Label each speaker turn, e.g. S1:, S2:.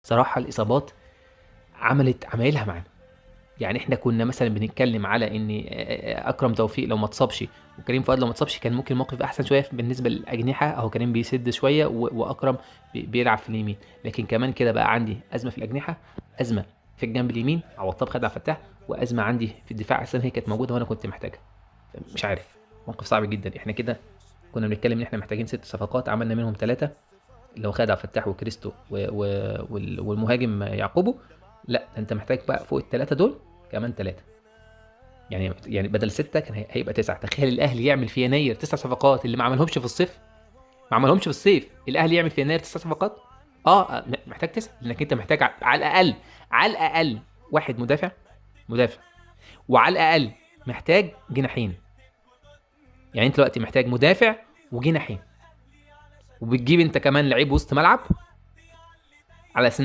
S1: صراحه الاصابات عملت عمايلها معانا. يعني احنا كنا مثلا بنتكلم على ان اكرم توفيق لو ما اتصابش وكريم فؤاد لو ما اتصابش كان ممكن الموقف احسن شويه بالنسبه للاجنحه، اهو كريم بيسد شويه واكرم بيلعب في اليمين. لكن كمان كده بقى عندي ازمه في الاجنحه، ازمه في الجنب اليمين عوض طب خد عبد الفتاح، وازمه عندي في الدفاع اصلا هي كانت موجوده وانا كنت محتاجها. مش عارف، موقف صعب جدا. احنا كده كنا بنتكلم ان احنا محتاجين 6 صفقات، عملنا منهم 3 اللي هو خالد عبد الفتاح وكريستو والمهاجم يعقوبه. لا ده انت محتاج بقى فوق ال3 دول كمان 3. يعني بدل 6 كان هيبقى 9. تخيل الاهلي يعمل في يناير 9 صفقات اللي ما عملهمش في الصيف. ما عملهمش في الصيف الاهلي يعمل في يناير 9 صفقات. محتاج 9 لانك انت محتاج على الاقل، على الاقل واحد مدافع، وعلى الاقل محتاج جناحين. يعني انت دلوقتي محتاج مدافع وجناحين، وبتجيب انت كمان لعيب وسط ملعب على اساس